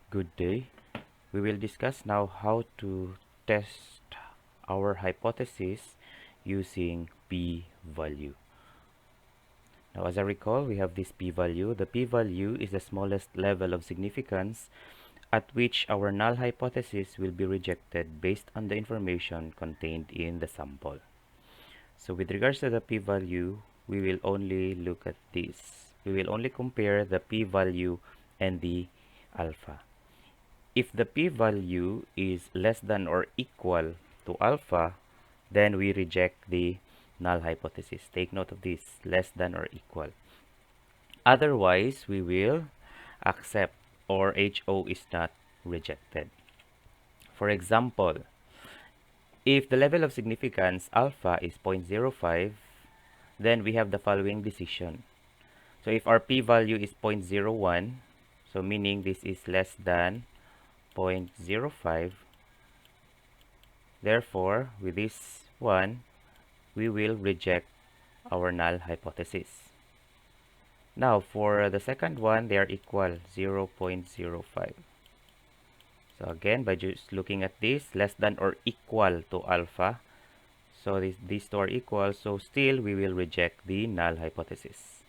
Good day. We will discuss now how to test our hypothesis using p-value. Now, as I recall, we have this p-value. The p-value is the smallest level of significance at which our null hypothesis will be rejected based on the information contained in the sample. So with regards to the p-value, we will only look at this. We will only compare the p-value and the alpha. If the p-value is less than or equal to alpha, then we reject the null hypothesis. Take note of this, less than or equal. Otherwise, we will accept, or HO is not rejected. For example, if the level of significance alpha is 0.05, then we have the following decision. So if our p-value is 0.01, so meaning this is less than 0.05, therefore, with this one, we will reject our null hypothesis. Now, for the second one, they are equal 0.05. So again, by just looking at this, less than or equal to alpha. So these two are equal, so still we will reject the null hypothesis.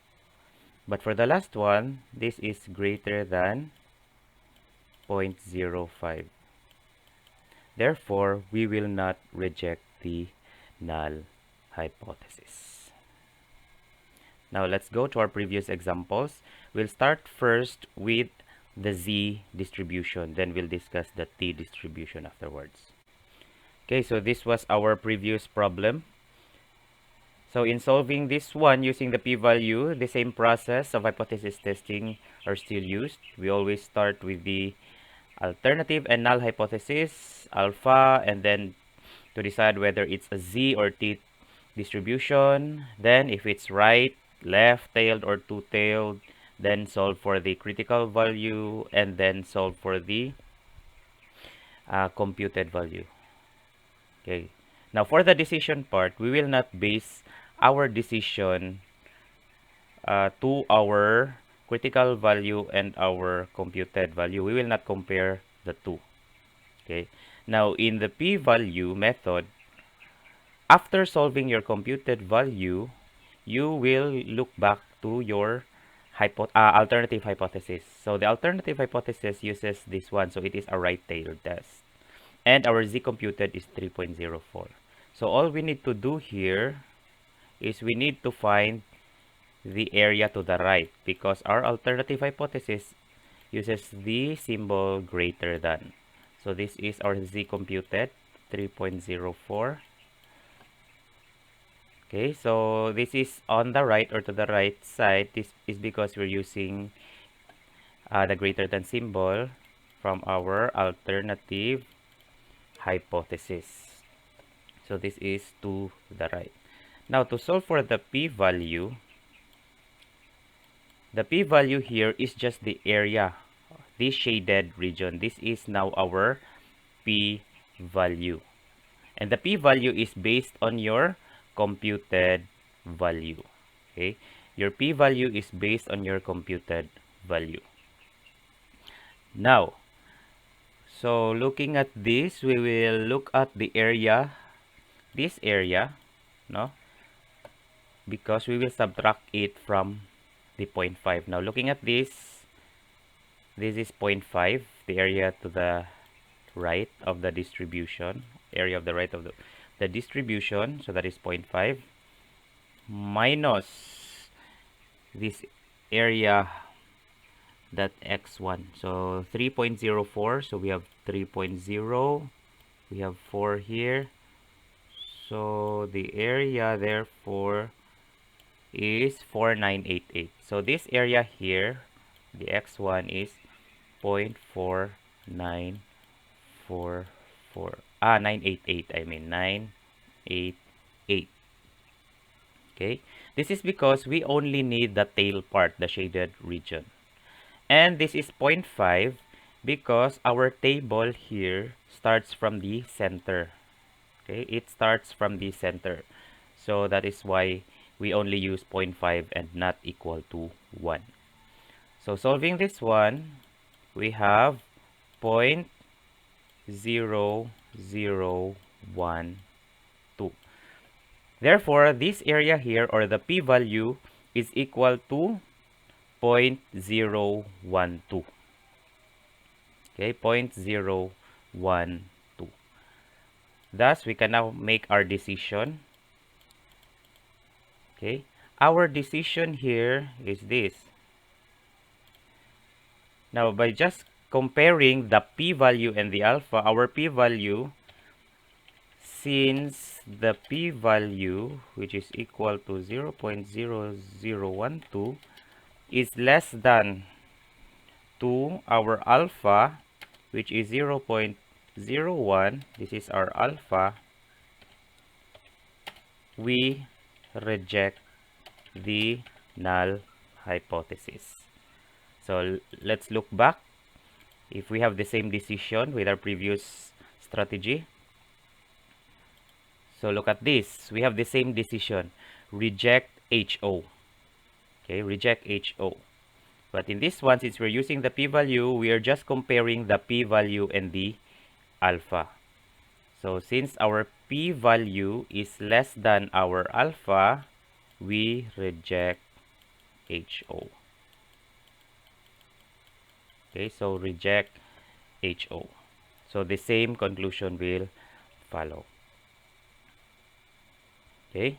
But for the last one, this is greater than 0.05. Therefore, we will not reject the null hypothesis. Now let's go to our previous examples. We'll start first with the Z distribution, then we'll discuss the T distribution afterwards. Okay, so this was our previous problem. So in solving this one using the p-value, the same process of hypothesis testing are still used. We always start with the alternative and null hypothesis, alpha, and then to decide whether it's a Z or T distribution. Then if it's right, left-tailed, or two-tailed, then solve for the critical value and then solve for the computed value. Okay. Now for the decision part, we will not base our decision to our critical value and our computed value. We will not compare the two. Okay. Now in the p-value method, after solving your computed value, you will look back to your alternative hypothesis. So the alternative hypothesis uses this one, so it is a right-tailed test. And our Z computed is 3.04. So all we need to do here is we need to find the area to the right because our alternative hypothesis uses the symbol greater than. So this is our Z computed 3.04. Okay, so this is on the right or to the right side. This is because we're using the greater than symbol from our alternative hypothesis. So this is to the right. Now to solve for the p-value here is just the area, this shaded region. This is now our p-value. And the p-value is based on your computed value. Okay, your p-value is based on your computed value. Now, so looking at this, we will look at the area, this area, no? Because we will subtract it from the 0.5. Now looking at this is 0.5, the area to the right of the distribution, area of the right of the distribution, so that is 0.5 minus this area that x1, so 3.04. so we have 3.0, we have 4 here, so the area therefore is 4988. So this area here, the x1 is 0.4944, 988, I mean 988. Okay, this is because we only need the tail part, the shaded region. And this is 0.5 because our table here starts from the center. Okay, it starts from the center. So that is why we only use 0.5 and not equal to 1. So solving this one, we have 0.0012. Therefore, this area here, or the p-value, is equal to 0.012. Okay, 0.012. Thus, we can now make our decision. Okay, our decision here is this. Now, by just comparing the p-value and the alpha, our p-value, since the p-value, which is equal to 0.0012, is less than to our alpha, which is 0.01, this is our alpha, we reject the null hypothesis. So let's look back. If we have the same decision with our previous strategy, so look at this. We have the same decision. Reject HO. Okay, reject HO. But in this one, since we're using the p-value, we are just comparing the p-value and the alpha. So since our p-value is less than our alpha, we reject HO. Okay, so reject HO. So the same conclusion will follow. Okay,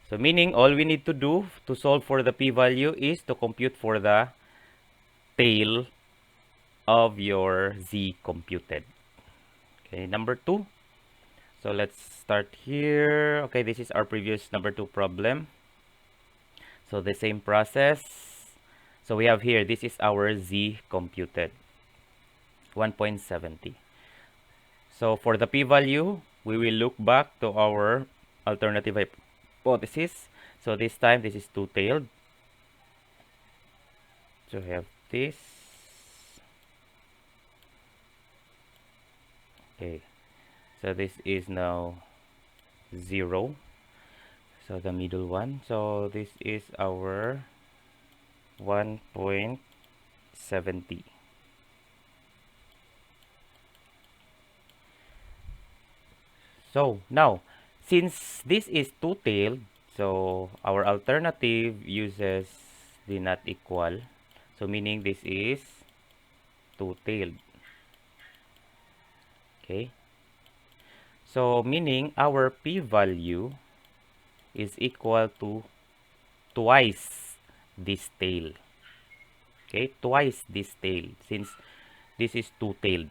so meaning all we need to do to solve for the p-value is to compute for the tail of your z computed. Okay, number 2. So let's start here. Okay, this is our previous number 2 problem. So the same process. So we have here, this is our z computed, 1.70. So for the p-value, we will look back to our alternative hypothesis. So this time, this is two-tailed. So we have this. Okay, so this is now 0. So the middle one. So this is our 1.70. So now, since this is two-tailed, so our alternative uses the not equal. So meaning this is two-tailed. Okay. So meaning our p-value is equal to twice this tail. Okay, twice this tail, since this is two-tailed.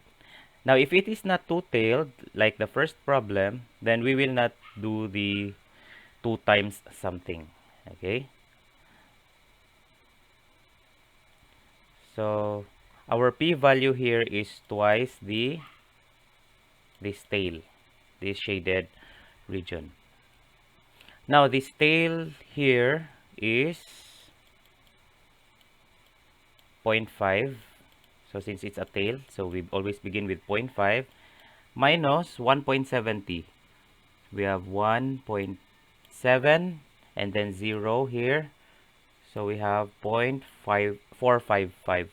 Now, if it is not two-tailed, like the first problem, then we will not do the 2 times something. Okay. So, our p-value here is twice this tail, this shaded region. Now, this tail here is 0.5. So since it's a tail, so we always begin with 0.5 minus 1.70. We have 1.7 and then 0 here. So we have 0.4554.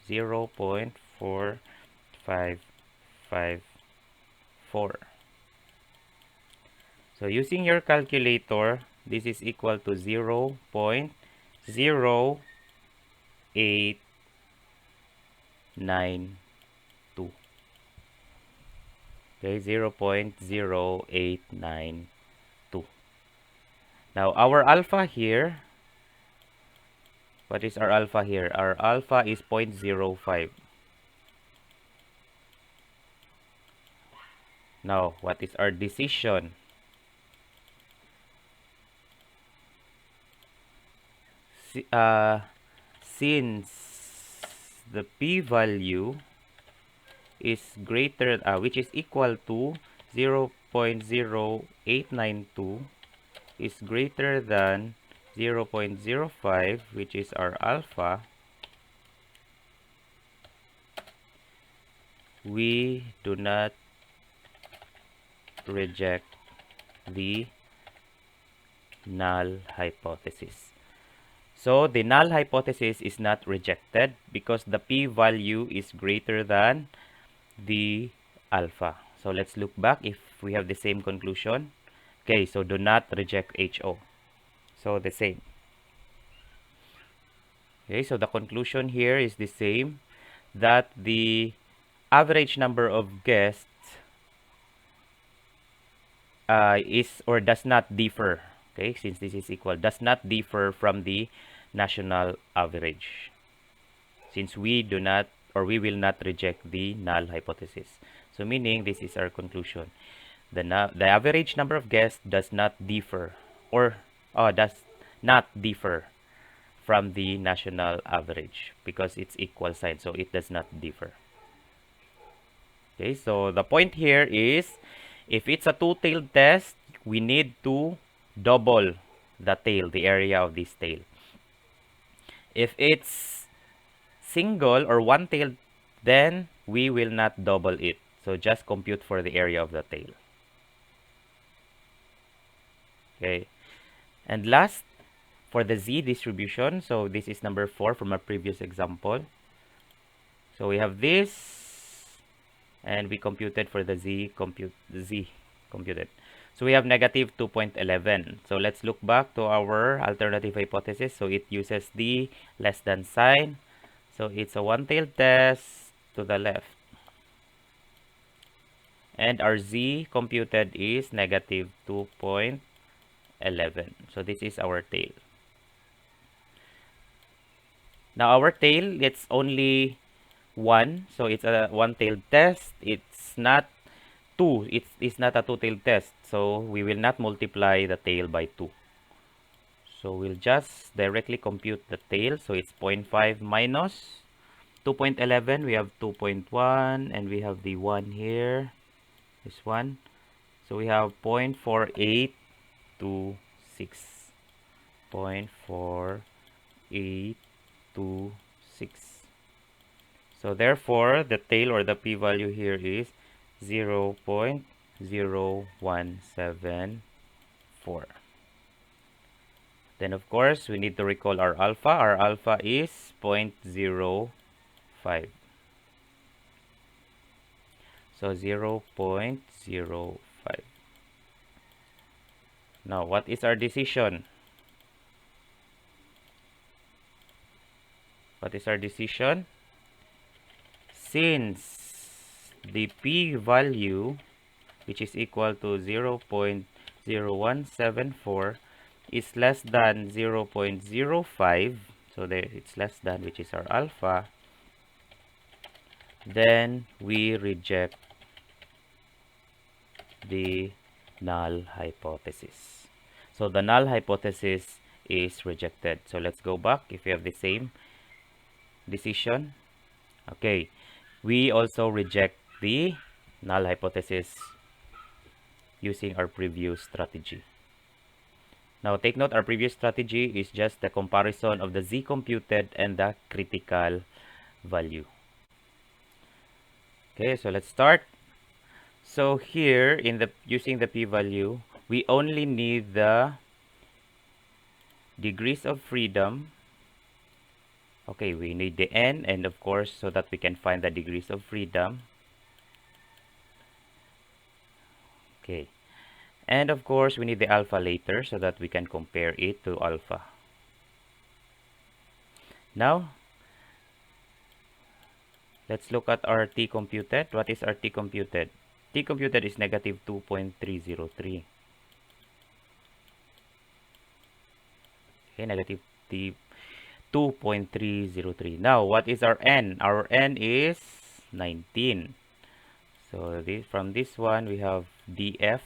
0.4554. So using your calculator, this is equal to 0.0892. Okay, 0.0892. Now our alpha here, what is our alpha here? Our alpha is 0.05. Now, what is our decision? Since the p-value is greater, which is equal to 0.0892, is greater than 0.05, which is our alpha, we do not reject the null hypothesis. So the null hypothesis is not rejected because the p-value is greater than the alpha. So let's look back if we have the same conclusion. Okay, so do not reject HO. So the same. Okay, so the conclusion here is the same, that the average number of guests is or does not differ. Okay, since this is equal, does not differ from the national average, since we do not or we will not reject the null hypothesis. So meaning this is our conclusion. The average number of guests does not differ or does not differ from the national average because it's equal sign, so it does not differ. Okay, so the point here is if it's a two-tailed test, we need to double the tail, the area of this tail. If it's single or one-tailed, then we will not double it. So just compute for the area of the tail. Okay. And last, for the z distribution, so this is number 4 from a previous example. So we have this, and we computed for the z computed. So we have negative 2.11. So let's look back to our alternative hypothesis. So it uses the less than sign. So it's a one-tailed test to the left. And our z computed is negative 2.11. So this is our tail. Now our tail, it's only 1. So it's a one-tailed test. It's not 2. It's not a two-tailed test. So we will not multiply the tail by 2. So we'll just directly compute the tail. So it's 0.5 minus 2.11. We have 2.1 and we have the 1 here. This one. So we have 0.4826. 0.4826. So therefore, the tail or the p-value here is 0.0174. Then of course, we need to recall our alpha. Our alpha is 0.05. So 0.05. Now, what is our decision? What is our decision? Since the p-value, which is equal to 0.0174, is less than 0.05, so there it's less than, which is our alpha, then we reject the null hypothesis. So the null hypothesis is rejected. So let's go back if we have the same decision. Okay, we also reject the null hypothesis using our previous strategy. Now take note, our previous strategy is just the comparison of the z computed and the critical value. Okay, so let's start. So here in the using the p-value, we only need the degrees of freedom. Okay, we need the n, and of course, so that we can find the degrees of freedom. Okay, and of course, we need the alpha later so that we can compare it to alpha. Now, let's look at our t computed. What is our t computed? T computed is negative 2.303. Okay, negative t 2.303. Now, what is our n? Our n is 19. So from this one, we have df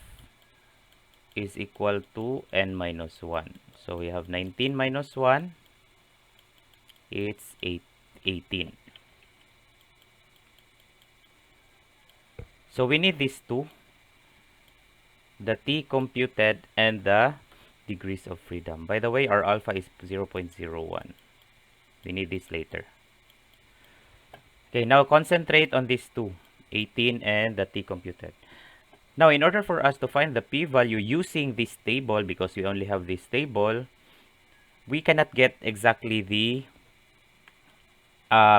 is equal to n minus 1. So we have 19 minus 1. It's 18. So we need these two, the t computed and the degrees of freedom. By the way, our alpha is 0.01. We need this later. Okay, now concentrate on these two, 18 and the t computed. Now, in order for us to find the p-value using this table, because we only have this table, we cannot get exactly the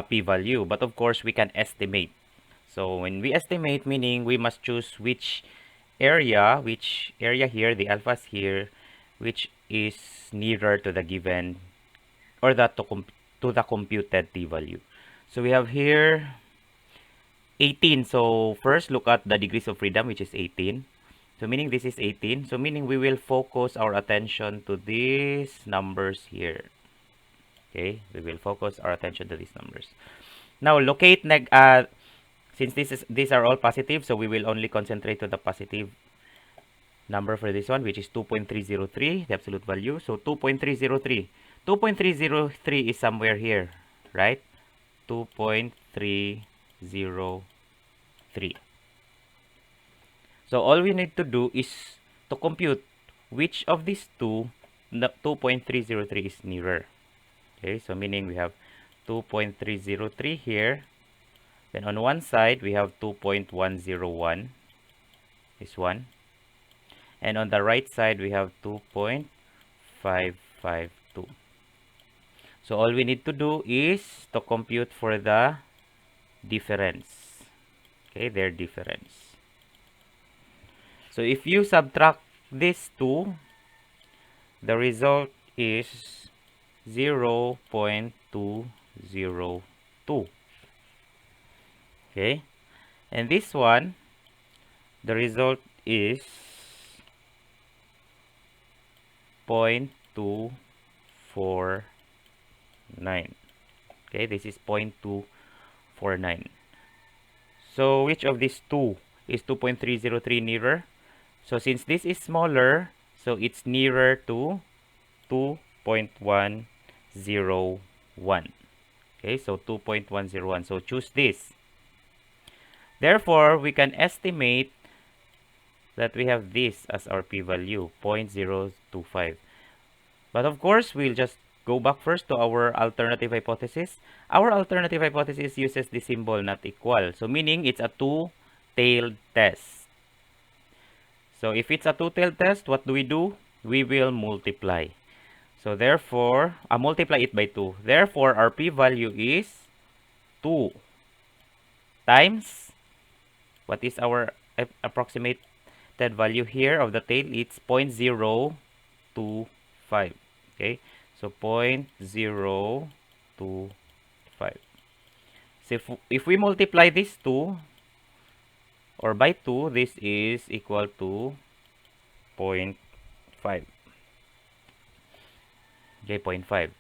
p-value, but of course we can estimate. So when we estimate, meaning we must choose which area here, the alphas here, which is nearer to the given or to the computed t-value. So we have here 18. So first look at the degrees of freedom, which is 18. So meaning this is 18. So meaning we will focus our attention to these numbers here. Okay, we will focus our attention to these numbers. Now locate since these are all positive, so we will only concentrate to the positive number for this one, which is 2.303, the absolute value. So 2.303. 2.303 is somewhere here, right? 2.303. So all we need to do is to compute which of these two, the 2.303 is nearer. Okay, so meaning we have 2.303 here. Then on one side, we have 2.101, this one. And on the right side, we have 2.552. So all we need to do is to compute for the difference. Okay, their difference. So if you subtract these two, the result is 0.202. Okay, and this one, the result is 0.249. Okay, this is 0.249. So which of these two is 2.303 nearer? So since this is smaller, so it's nearer to 2.101. Okay, so 2.101. So choose this. Therefore, we can estimate that we have this as our p-value, 0.025. But of course, we'll just go back first to our alternative hypothesis. Our alternative hypothesis uses the symbol not equal. So meaning it's a two-tailed test. So if it's a two-tailed test, what do? We will multiply. So therefore, multiply it by 2. Therefore, our p-value is 2 times, what is our approximated value here of the tail? It's 0.025. Okay, so 0.025. So if we multiply this 2 or by 2, this is equal to 0.5. Okay, 0.5.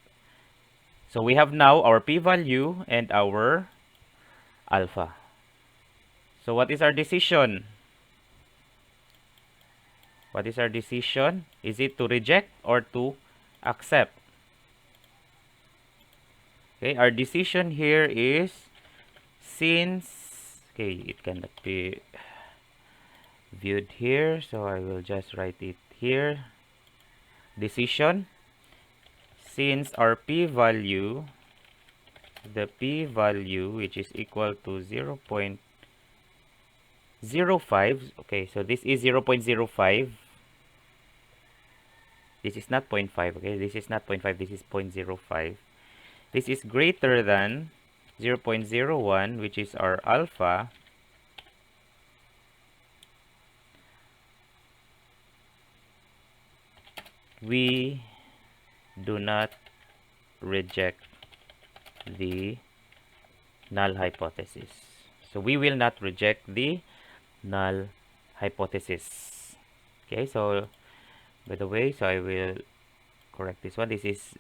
So we have now our p-value and our alpha. So what is our decision? What is our decision? Is it to reject or to accept? Okay, our decision here is, since, okay, it cannot be viewed here, so I will just write it here. Decision, since our p-value, the p-value which is equal to 0.05, okay, so this is 0.05. This is not 0.5, okay, this is not 0.5, this is 0.05. This is greater than 0.01, which is our alpha. We do not reject the null hypothesis. So we will not reject the null hypothesis. Okay, so by the way, so I will correct this one. This is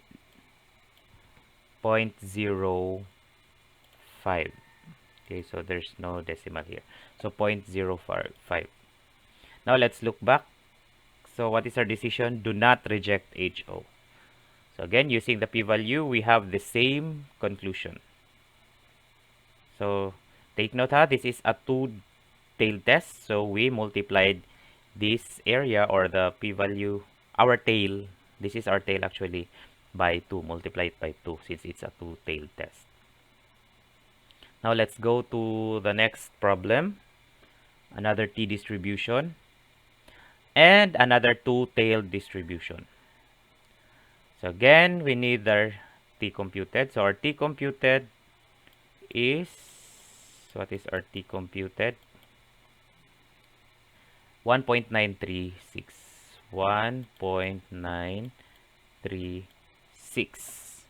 0.05. Okay, so there's no decimal here. So 0.055. Now let's look back. So what is our decision? Do not reject HO. So again, using the p-value, we have the same conclusion. So take note, this is a two-tailed test. So we multiplied this area or the p-value, our tail, this is our tail actually, by 2, multiply it by 2 since it's a two-tailed test. Now let's go to the next problem. Another t-distribution and another two-tailed distribution. So again, we need our t computed. So our t computed is, what is our t computed? 1.936. 1.936.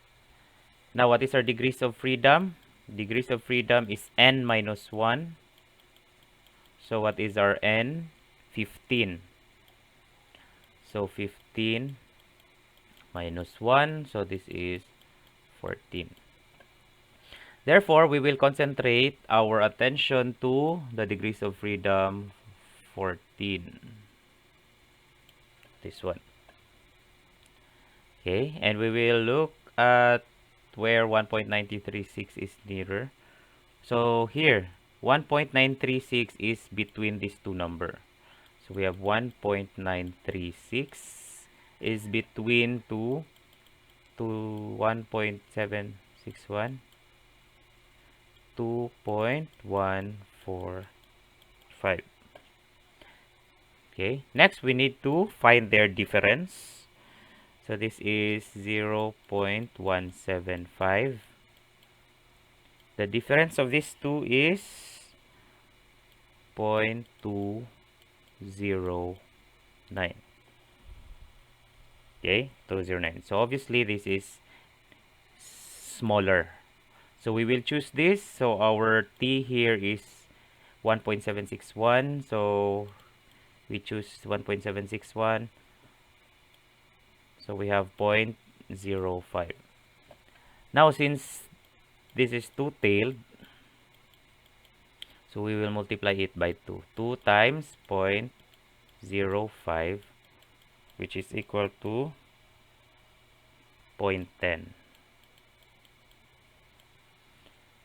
Now, what is our degrees of freedom? Degrees of freedom is n minus 1. So, what is our n? 15. So, 15 minus 1. So, this is 14. Therefore, we will concentrate our attention to the degrees of freedom 14. This one. Okay, and we will look at where 1.936 is nearer. So here, 1.936 is between these two numbers. So we have 1.936 is between 1.761, 2.145. Okay, next we need to find their difference. So this is 0.175. The difference of these two is 0.209. Okay, 209. So obviously this is smaller. So we will choose this. So our t here is 1.761. So we choose 1.761. So we have 0.05. Now since this is two-tailed, so we will multiply it by 2. 2 times 0.05, which is equal to 0.10.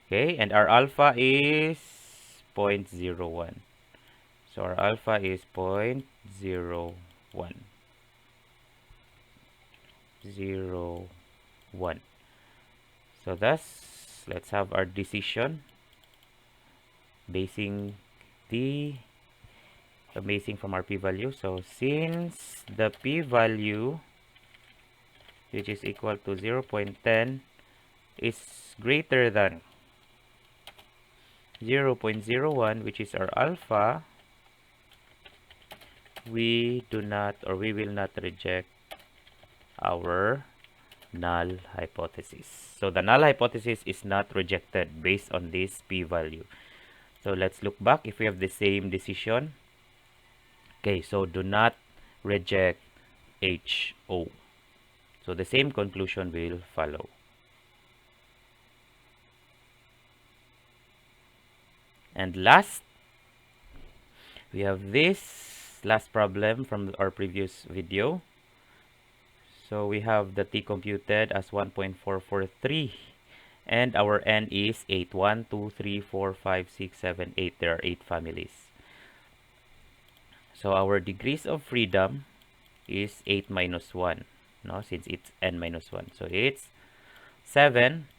Okay, and our alpha is 0.01. So our alpha is 0.01. 0.01. So thus, let's have our decision basing from our p-value. So since the p-value, which is equal to 0.10, is greater than 0.01, which is our alpha, we will not reject our null hypothesis. So the null hypothesis is not rejected based on this p-value. So let's look back if we have the same decision. Okay, so do not reject HO. So the same conclusion will follow. And last, we have this last problem from our previous video. So we have the t computed as 1.443 and our n is 8. 1, 2, 3, 4, 5, 6, 7, 8. There are 8 families. So our degrees of freedom is 8 minus 1, no, since it's n minus 1. So it's 7.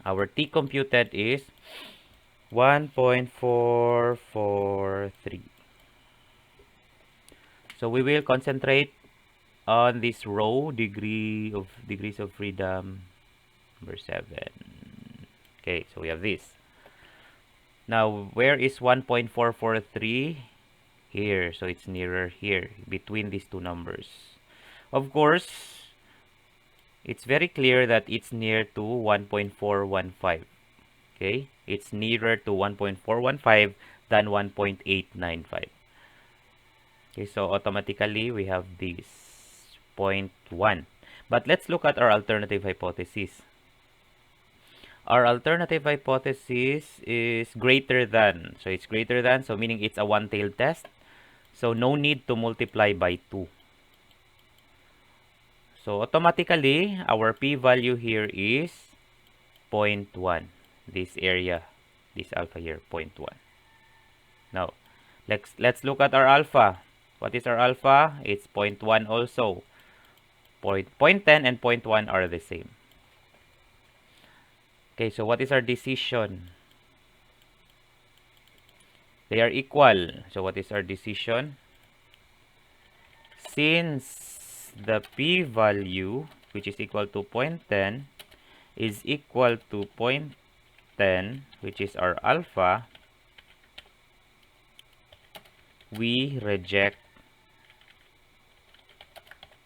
Our t computed is 1.443. So we will concentrate on this row, degrees of freedom number 7. Okay, so we have this. Now, where is 1.443? Here, so it's nearer here, between these two numbers. Of course, it's very clear that it's near to 1.415. Okay, it's nearer to 1.415 than 1.895. Okay, so automatically we have this 0.1. But let's look at our alternative hypothesis. Our alternative hypothesis is greater than. So it's greater than, so meaning it's a one-tailed test. So no need to multiply by 2. So automatically, our p-value here is 0.1. This area, this alpha here, 0.1. Now, let's look at our alpha. What is our alpha? It's 0.1 also. 0.10 and 0.1 are the same. Okay, so what is our decision? They are equal. So what is our decision? Since the p-value, which is equal to 0.10, is equal to 0.10, which is our alpha, we reject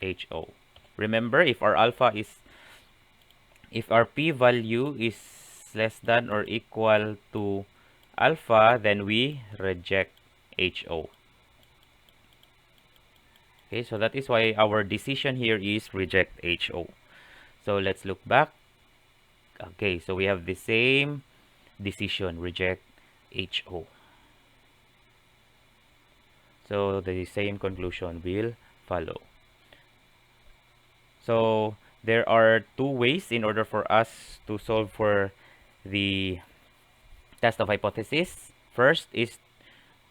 HO. Remember, if our p-value is less than or equal to alpha, then we reject HO. Okay, so that is why our decision here is reject HO. So let's look back. Okay, so we have the same decision, reject HO. So the same conclusion will follow. So there are two ways in order for us to solve for the test of hypothesis. First is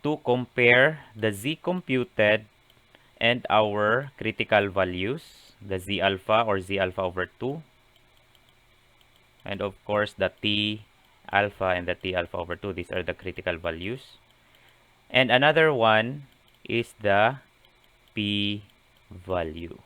to compare the Z computed and our critical values, the Z alpha or Z alpha over 2, and of course the T alpha and the T alpha over 2. These are the critical values. And another one is the P value.